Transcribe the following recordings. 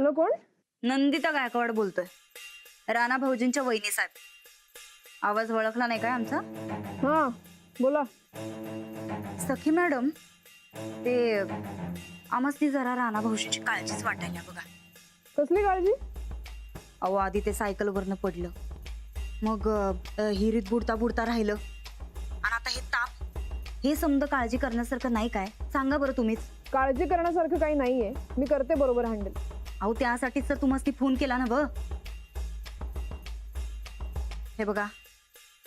Hello, कोण? नंदिता गायकवाड बोलतोय, राणा भाऊजींच्या वहिनी साहेब. आवाज ओळखला नाही काय आमचा? हा, बोला. सखी मॅडम, ते आमसनी जरा राणा भाऊजींची काळजीच वाटायला बघा. कसली काळजी? अहो, आधी ते सायकलवरनं पडलं, मग हिरीत बुडता बुडता राहिलं, आणि आता हे ताप. हे समजा काळजी करण्यासारखं नाही काय? सांगा बरं तुम्हीच. काळजी करण्यासारखं काही नाहीये, मी करते बरोबर हँडल. अहो, त्यासाठीच तर तुम्हाला फोन केला ना ब. हे बघा,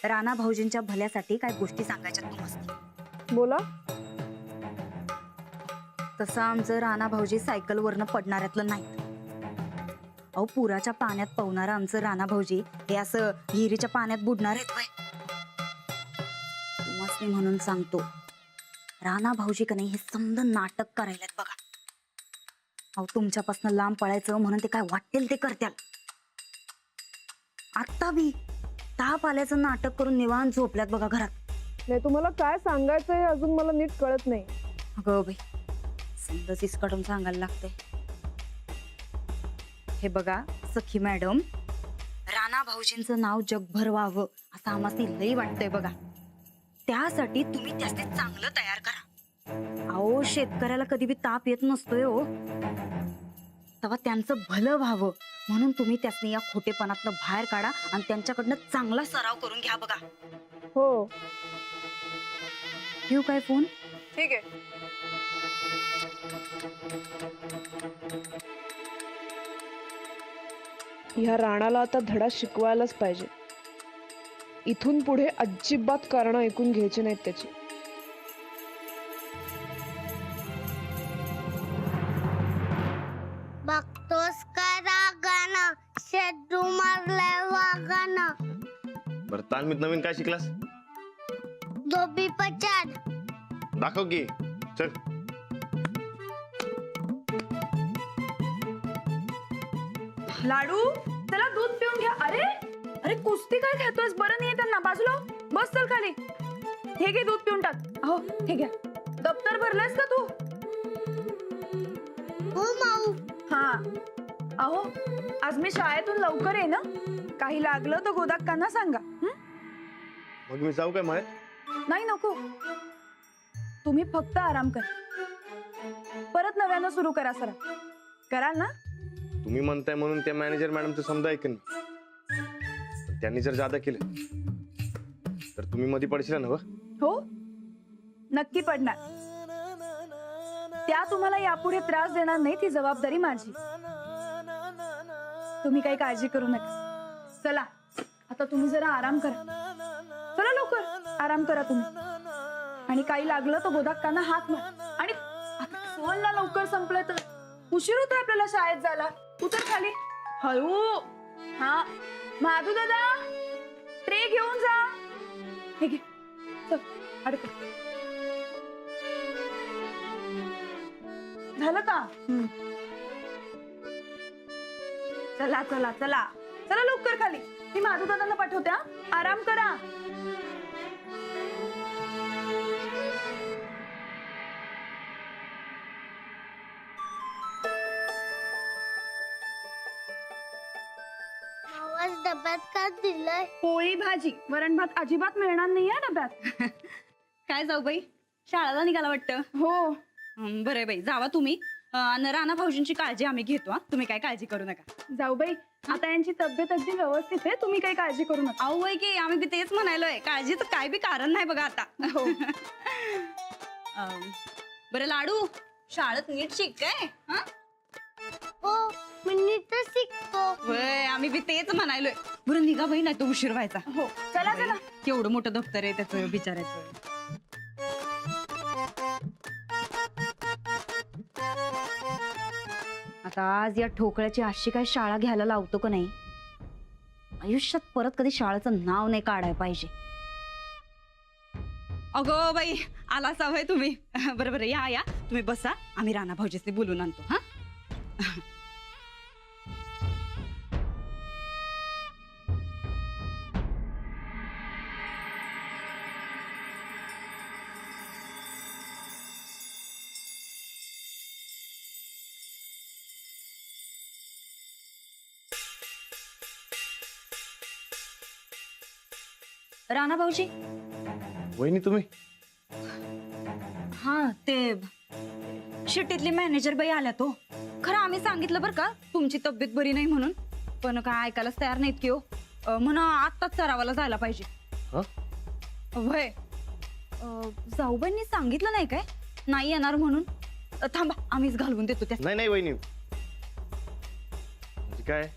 राणा भाऊजींच्या भल्यासाठी काय गोष्टी सांगायच्या तुम्हाला. बोला. तसं आमचं राणा भाऊजी सायकलवरनं पडणाऱ्यातलं नाही. अहो, पुराच्या पाण्यात पवणारं आमचं राणा भाऊजी हे असं हिरीच्या पाण्यात बुडणार आहेत वय. तुम्हाला म्हणून सांगतो, राणा भाऊजी का नाही हे समद नाटक करायलात बघा. अहो, तुमच्यापासून लांब पळायचं म्हणून ते काय वाटेल ते करत्याल. आता बी ताप आल्याचं नाटक करून निवांत झोपल्यात बघा घरात. नाही, तुम्हाला काय सांगायचं हे अजून मला नीट कळत नाही. अगं बाई, समजा इसकडून सांगायला लागते. हे बघा सखी मॅडम, राणा भाऊजींचं नाव जगभर व्हावं असं आम्हाला लई वाटतंय बघा. त्यासाठी तुम्ही त्याचे चांगलं तयार करा. अहो, शेतकऱ्याला कधी बी ताप येत नसतोय हो. तेव्हा त्यांचं भलं व्हावं म्हणून तुम्ही त्यासनी या खोटेपणातनं बाहेर काढा आणि त्यांच्याकडनं चांगला सराव करून घ्या बघा. हो, घेऊ काय फोन? ठीक आहे. ह्या राणाला आता धडा शिकवायलाच पाहिजे. इथून पुढे अजिबात कारण ऐकून घ्यायची नाहीत त्याची. बघतोस का रागानं, शेड्डू मारलाय वागानं. बरं, तालमीत नवीन काय शिकलास? धोबी पछाड. दाखव की. चल. लाडू, चला दूध पिऊन घ्या. अरे अरे, कुस्ती काय खेळतोयस? बरं नाही त्यांना. बाजूला हो. बस, चल खाली. हे घे, दूध पिऊन टाक. हो, हे घ्या. दप्तर भरलायस का तू? हो माऊ. हा. अहो, आज मी शाळेतून लवकर आहे ना. काही लागलं तर गोदाक्कांना सांगा. मग मी जाऊ काय मळ्यात? नाही, नको. तुम्ही फक्त आराम करा. परत नव्यानं सुरू करा सर. कराल ना? तुम्ही म्हणताय म्हणून त्या मॅनेजर मॅडमचं समजा ऐकन. त्यांनी जर जादा केलं तर तुम्ही मध्ये पडशील ना? हो, नक्की पडणार. त्या तुम्हाला यापुढे त्रास देणार नाही, ती जबाबदारी माझी. तुम्ही काही काळजी करू नका. चला, आता तुम्ही जरा आराम करा. चला लवकर आराम करा तुम्ही. आणि काही लागलं तर गोदाक्कांना हाक मार. आणि आता लवकर संपलंय तर उशीर होतोय आपल्याला शाळेत जायला. उतर खाली. हळू. हा, माधू दादा, ट्रे घेऊन जा. हे घे. चल, अडक. झालं का? चला चला चला चला लवकर खाली. मी माधू दादांना पाठवते. आराम करा. आवाज डब्यात का दिलंय? पोळी भाजी वरण भात अजिबात मिळणार नाही या डब्यात. काय जाऊ बाई, शाळेला निघाला वाटतं. हो, बरं बाई, जावा तुम्ही. आणि राणा भाऊजींची काळजी आम्ही घेतो. तुम्ही काय काळजी करू नका. जाऊ बाई, आता यांची तब्येत अगदी व्यवस्थित आहे. तुम्ही काही काळजी करू नका. अहो वय की, आम्ही बी तेच म्हणालोय. काळजीचं काय बी कारण नाही बघा आता. हो. बरं लाडू, शाळेत नीट शिक काय. हो, मी नीटच शिकतो. वय, आम्ही बी तेच म्हणालोय. बरं निघा बाई, नाही तो उशीर व्हायचा. हो, चला चला. केवढं मोठं दफ्तर आहे त्याचं बिचारायचं. आता आज या ठोकळ्याची अशी काय शाळा घ्यायला लावतो का नाही. आयुष्यात परत कधी शाळेचं नाव नाही काढायला पाहिजे. अगो बाई, आला सवय तुम्ही. बरं बरं, या या तुम्ही बसा. आम्ही राणा भाऊजीसनी बोलून आणतो. हा. राणा भाऊजी. वहिनी तुम्ही? हा ते शिट्टीतली मॅनेजर बाई आल्या तो. खरं आम्ही सांगितलं बरं का तुमची तब्येत बरी नाही म्हणून, पण काय ऐकायलाच तयार नाहीत की हो. म्हणून आत्ताच सरावाला जायला पाहिजे. हा? वय जाऊबाईंनी सांगितलं नाही काय नाही येणार म्हणून. थांबा आम्हीच घालवून देतो त्या. नाही नाही वहिनी, म्हणजे काय,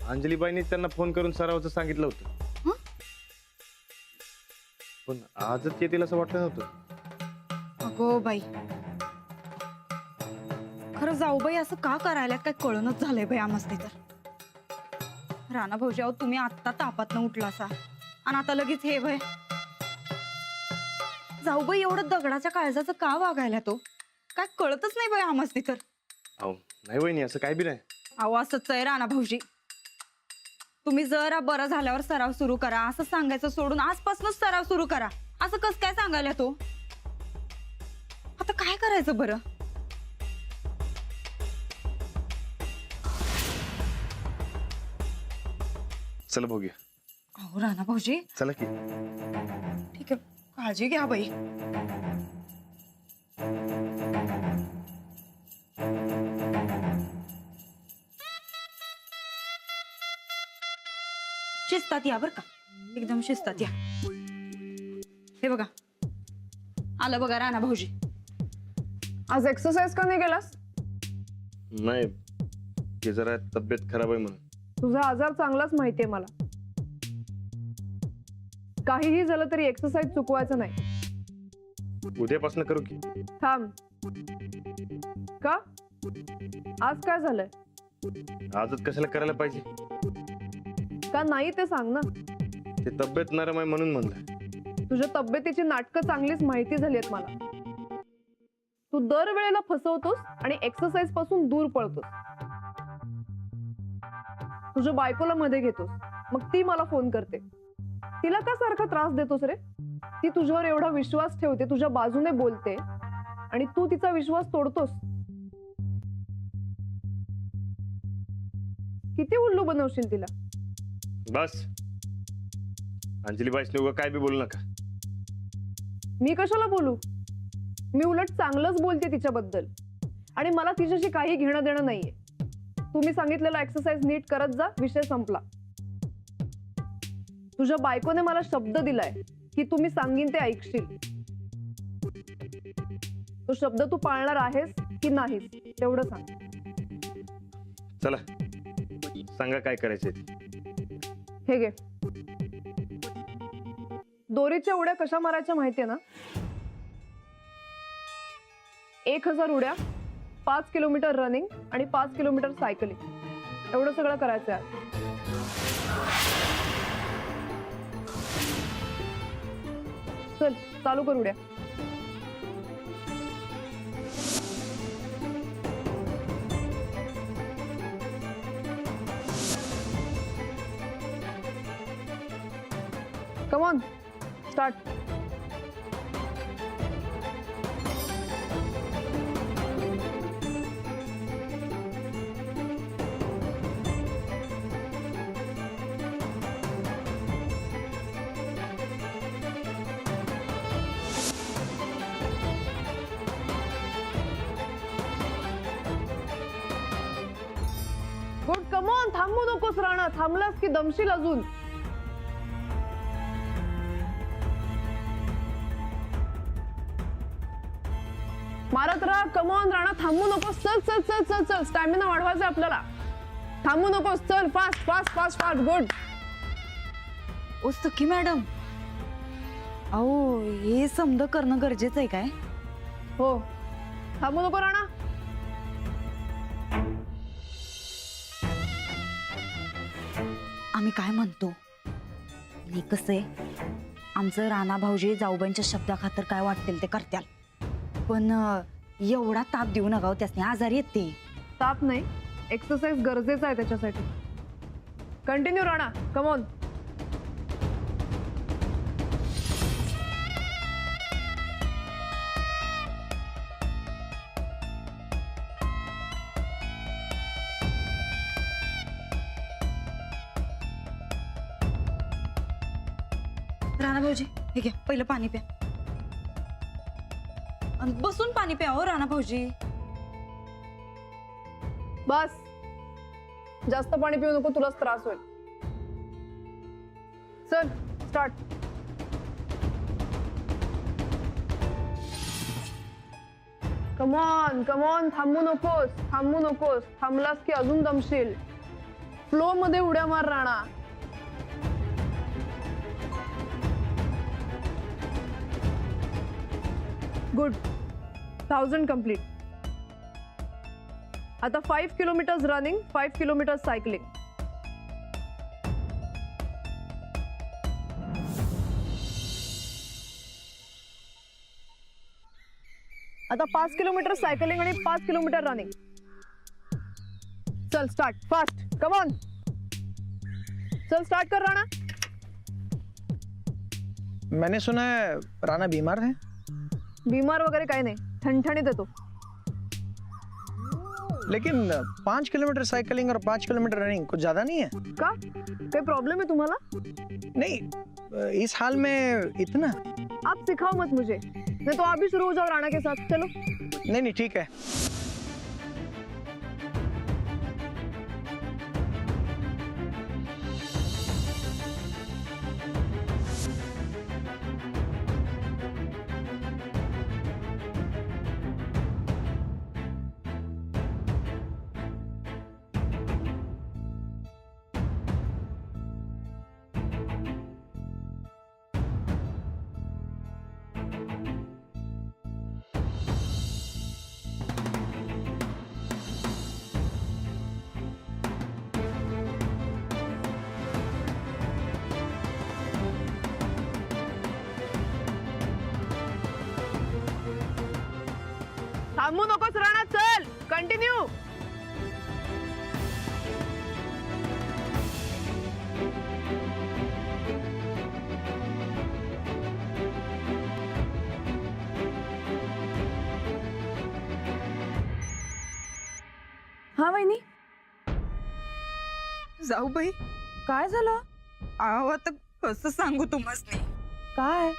अंजलीबाईंनी त्यांना फोन करून सरावाचं सांगितलं होतं. हं? पण आजच येतील असं वाटलं नव्हतं. अगो बाई, खरं जाऊबाई असं का करायला काय कळणच झालंय बाई आमस्ते तर. राणा भाऊजी, अहो तुम्ही आत्ता तापातनं उठला असा आणि आता लगेच हे भय. जाऊबाई एवढं दगडाच्या काळजाचं का वागायला तो काय कळतच नाही बाई आमस्ते तर. अहो नाही वहिनी, असं काय बी नाही. अहो असंच आहे राणा भाऊजी. तुम्ही जरा बरं झाल्यावर सराव सुरू करा असं सांगायचं सोडून आजपासूनच सराव सुरू करा असं कस काय सांगायला तो. आता काय करायचं बरं. चला बघूया. अहो राणा भाऊजी, चला की. ठीक आहे, काळजी घ्या बाई. शिस्तात या बर का, एकदम शिस्तात या. हे बघा आलं बघा राणा भाऊजी. आज एक्सरसाइज का नाही केलास? नाही, ते जरा तब्येत खराब आहे म्हणून. तुझा आजार चांगलाच माहितीये मला. काहीही झालं तरी एक्सरसाइज चुकवायचं नाही. उद्यापासून करू की? थांब. का? आज काय झालंय? आजच कशाला करायला पाहिजे? का नाही ते सांग ना. ते तब्येत नरम आहे म्हणून म्हणलं. तुझ्या तब्येतीची नाटकं चांगलीच माहिती झाली आहेत मला. तू दरवेळेला फसवतोस आणि एक्सरसाइज पासून दूर पळतोस. तुझ्या बायकोला मध्ये घेतोस, मग ती मला फोन करते. तिला का सारखा त्रास देतोस रे? ती तुझ्यावर एवढा विश्वास ठेवते, तुझ्या बाजूने बोलते आणि तू तिचा विश्वास तोडतोस. किती उल्लू बनवशील तिला? बस अंजलीबाईसने उगा काय बी बोलू नका. मी कशाला बोलू? मी उलट चांगलंच बोलते तिच्याबद्दल आणि मला तिच्याशी काही घेणं देणं नाहीये. तुम्ही सांगितलेला एक्सरसाइज नीट करत जा, विषय संपला. तुझ्या बायकोने मला शब्द दिलाय की तुम्ही सांगीन ते ऐकशील. तो शब्द तू पाळणार आहेस की नाहीस तेवढं सांग. चला सांगा काय करायचंय ते. हे घे. दोरीच्या उड्या कशा मारायच्या माहितीये ना? 1000 उड्या, 5 किलोमीटर रनिंग आणि 5 किलोमीटर सायकलिंग, एवढं सगळं करायचं आहे. चल चालू कर उड्या. Come on, start. Good, come on, थांबू नकोस राणा. थांबलास की दमशील अजून. मारत राहा. कम ऑन राणा, थांबू नकोस. चल चल चल चल चल, स्टॅमिना वाढवायचा आपल्याला. थांबू नकोस, चल. Fast fast fast fast. Good. ओ सखी मॅडम, अहो हे समज करणं गरजेचं आहे काय? हो, थांबू नको राणा. आम्ही काय म्हणतो, हे कसं आहे, आमचं राणा भाऊजी जाऊबाईंच्या शब्दाखातर काय वाटतील ते करत्याल, पण एवढा ताप देऊ नका हो, त्यासने आजारी येते. ताप नाही, एक्सरसाइज गरजेचा आहे त्याच्यासाठी. Continue Rana, come on. Rana भाऊजी हे घ्या, पहिलं पाणी प्या. आणि बसून पाणी प्या हो राणा भाऊजी. बस, जास्त पाणी पिऊ नको, तुलाच त्रास होईल. चल स्टार्ट. कमॉन कमॉन, थांबू नकोस, थांबू नकोस. थांबलास की अजून दमशील. फ्लो मध्ये उड्या मार राणा. गुड. 1000 कंप्लीट. आता 5 किलोमीटर्स रनिंग, 5 किलोमीटर्स सायकलिंग. आता 5 किलोमीटर सायकलिंग आणि 5 किलोमीटर रनिंग. चल स्टार्ट फास्ट. कम ऑन, चल स्टार्ट कर राणा. मैंने सुना है राणा बीमार है. बीमार वगैरे काही नाही, ठणठणीत येतो. लेकिन 5 किलोमीटर साइकिलिंग और 5 किलोमीटर रनिंग कुछ ज्यादा नहीं है. का, काही प्रॉब्लेम है तुम्हाला? नहीं, इस हाल में इतना. आप सिखाओ मत मुझे, नहीं तो आप भी शुरू हो जाओ राणा के साथ. चलो. नहीं नहीं ठीक है. थांबू नकोस राणा, चल कंटिन्यू. हा वहिनी, जाऊ बाई, काय झालं? अहो आता कसं सांगू तुम्हाला. काय?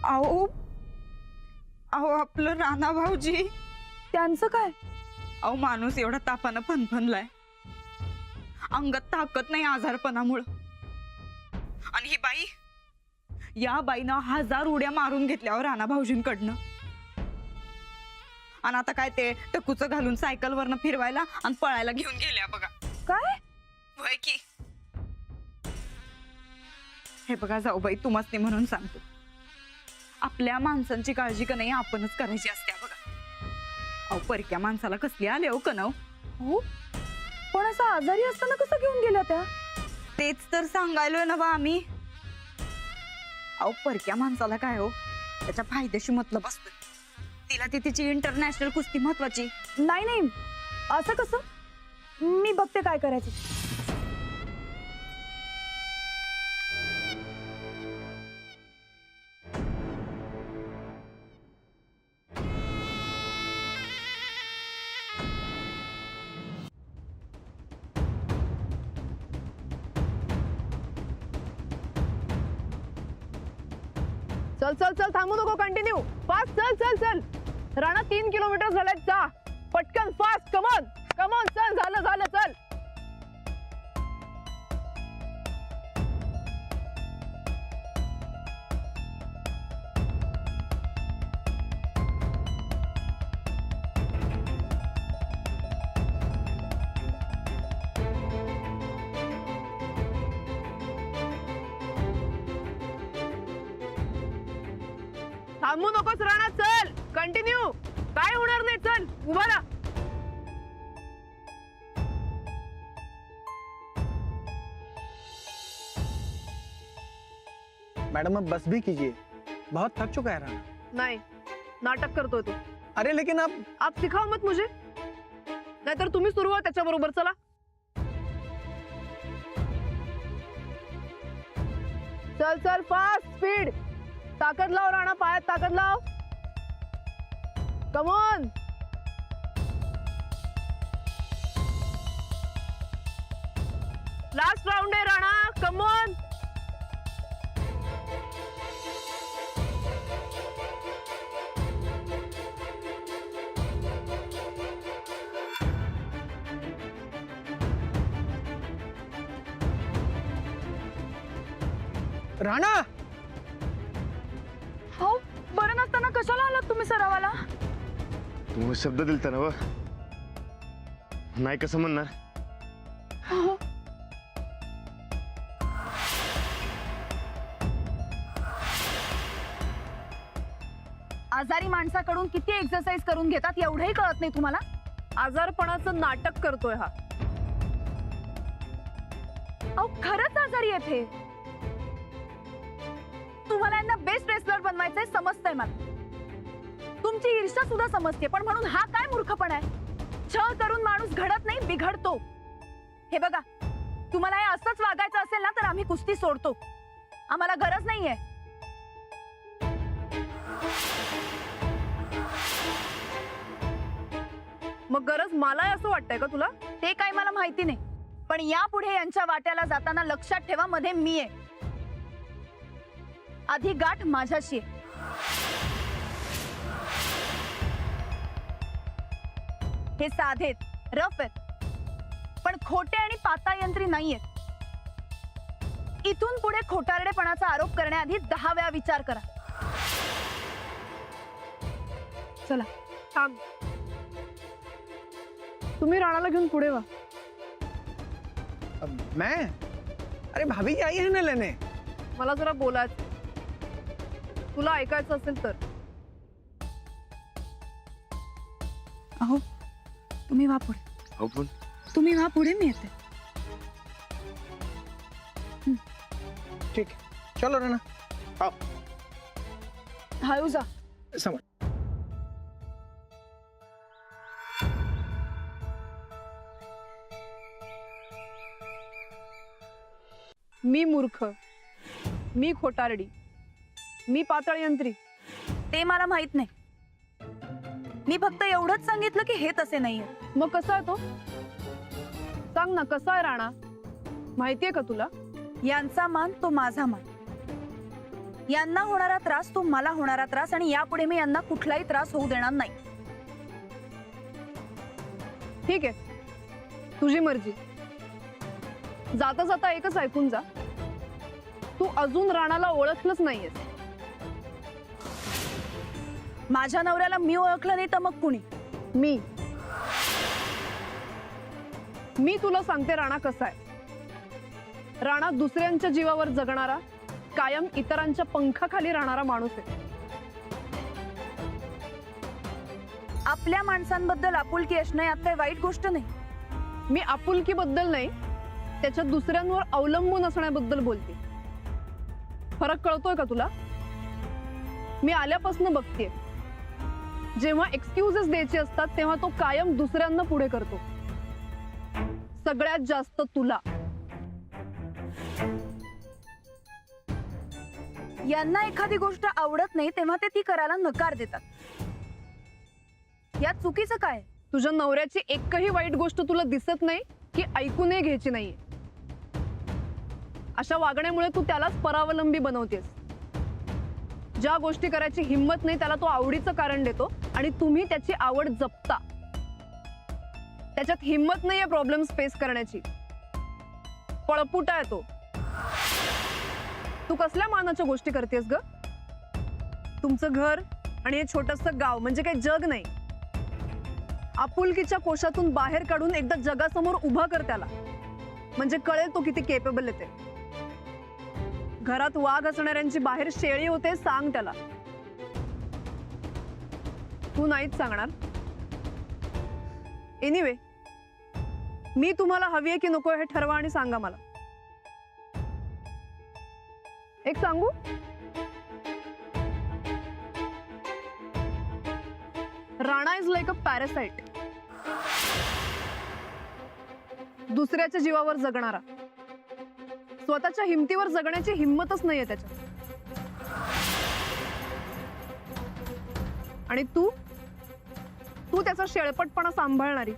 अहो अहो आपलं राणा भाऊजी, त्यांचं काय? अहो माणूस एवढा तापानं फनफनलाय, अंगात ताकद नाही आजारपणामुळं. आणि ही बाई, या बाईनं 1000 उड्या मारून घेतल्यावर राणा भाऊजींकडनं. आणि आता काय ते टकूचं घालून सायकलवरनं फिरवायला आणि पळायला घेऊन गेल्या बघा. काय? होय की. हे बघा जाऊ बाई, तुम्हाला म्हणून सांगतो, आपल्या माणसांची काळजी का नाही आपणच करायची असते बघा. अहो परक्या माणसाला कसली आले हो कनव. हो, पण असं आजारी असताना कसं घेऊन गेल्या त्या? तेच तर सांगायलोय ना बा आम्ही. अहो परक्या माणसाला काय हो, त्याच्या फायद्याशी मतलब असतो. तिला ती तिची इंटरनॅशनल कुस्ती महत्वाची. नाही नाही, असं कसं? मी बघते काय करायचं. चल चल चल, थांबू नको, कंटिन्यू फास्ट. चल चल चल राणा, 3 किलोमीटर झालेत, जा पटकन फास्ट. कमॉन कमॉन, चल, झालं झालं, चल. थांबू नकोस राणा, चल कंटिन्यू. काय होणार नाही, चल उभा राहा. मैडम अब बस भी कीजिए, बहुत थक चुका है राणा. नाही, नाटक करतोय तू. अरे लेकिन आप सिखाओ मत मुझे, नाहीतर तुम्ही सुरू व्हा त्याच्या बरोबर. चला. चल चल फास्ट, स्पीड. ताकद लाव राणा, पायात ताकद लाव. Come on. लास्ट राउंड आहे राणा, कम ऑन. राणा हो बरं नसताना कशाला आलात तुम्ही सरावाला? तुम्ही शब्द दिलता ना व नाही कसं म्हणणार. हो. आजारी माणसाकडून किती एक्सरसाइज करून घेतात एवढंही कळत नाही तुम्हाला? आजारपणाचं नाटक करतोय हा. अहो खरंच आजारी आहेत हे. तुम्हाला यांना बेस्ट रेसलर बनवायचंय समजतंय मला. तुमची ईर्ष्या सुद्धा समजते, पण म्हणून हा काय मूर्खपणा आहे? छळ करून माणूस घडत नाही, बिघडतो. हे बघा, तुम्हाला हे असंच वागायचं असेल ना तर आम्ही कुस्ती सोडतो. आम्हाला गरज नाहीये. मग गरज मला आहे असं वाटतंय का तुला? ते काय मला माहिती नाही, पण यापुढे यांच्या वाट्याला जाताना लक्षात ठेवा, मध्ये मी आहे. आधी गाठ माझ्याशी आहे. हे साधेत, रफ आहेत, पण खोटे आणि पातायंत्री नाहीयेत. इथून पुढे खोटारडेपणाचा आरोप करण्याआधी 10 वेळा विचार करा. चला. थांब. तुम्ही राणाला घेऊन पुढे वा. मैं अरे भाभी आई है ना लेने. मला जरा बोलायचं. तुला ऐकायचं असेल तर. अहो तुम्ही वा पुढे. हो पण तुम्ही वा पुढे, मी येते. ठीक है चलो राणा आओ हळू जा. समझ. मी मूर्ख, मी खोटारडी, मी पाताळयंत्री. ते मला माहित नाही. मी फक्त एवढंच सांगितलं की हे तसे नाहीये. मग कसा आहे तो? सांग ना, कसा आहे राणा? माहितीये का तुला? यांचा मान तो माझा मान. यांना होणारा त्रास तो मला होणारा त्रास, आणि यापुढे मी यांना कुठलाही त्रास होऊ देणार नाही. ठीक आहे, तुझी मर्जी. जाता जाता एकच ऐकून जा, तू अजून राणाला ओळखलंच नाहीयेस. माझ्या नवऱ्याला मी ओळखलं नाही तर मग कुणी? मी तुला सांगते राणा कसा आहे. राणा दुसऱ्यांच्या जीवावर जगणारा, कायम इतरांच्या पंखाखाली राहणारा माणूस आहे. आपल्या माणसांबद्दल आपुलकी असणं यात काही वाईट गोष्ट नाही. मी आपुलकीबद्दल नाही, त्याच्या दुसऱ्यांवर अवलंबून असण्याबद्दल बोलते. फरक कळतोय का तुला? मी आल्यापासून बघतेय, जेव्हा एक्सक्यूजेस द्यायचे असतात तेव्हा तो कायम दुसऱ्यांना पुढे करतो, सगळ्यात जास्त तुला. यांना एखादी गोष्ट आवडत नाही तेव्हा ते ती करायला नकार देतात. यात चुकीचं काय? तुझ्या नवऱ्याची एकही वाईट गोष्ट तुला दिसत नाही की ऐकूनही घ्यायची नाहीये. अशा वागण्यामुळे तू त्यालाच परावलंबी बनवतेस. ज्या गोष्टी करायची हिंमत नाही त्याला तो आवडीचं कारण देतो, आणि तुम्ही त्याची आवड जपता. त्याच्यात हिंमत नाहीये प्रॉब्लेम्स फेस करण्याची. पळपुटा आहे तो. तू कसल्या मानाच्या गोष्टी करतेस ग? तुमचं घर आणि हे छोटंसं गाव म्हणजे काही जग नाही. आपुलकीच्या कोशातून बाहेर काढून एकदा जगासमोर उभा कर त्याला, म्हणजे कळेल तो किती केपेबल आहे ते. घरात वाघ असणाऱ्यांची बाहेर शेळी होते सांग त्याला. तू नाहीच सांगणार. एनिवे, मी तुम्हाला हवी आहे की नको हे ठरवा आणि सांगा मला. एक सांगू? Rana is like a parasite. दुसऱ्याच्या जीवावर जगणारा, स्वतःच्या हिमतीवर जगण्याची हिंमतच नाहीये त्याच्यात. आणि तू त्याचा शेळपटपणा सांभाळणारी.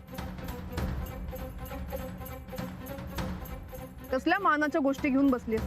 कसल्या मानाच्या गोष्टी घेऊन बसलीस?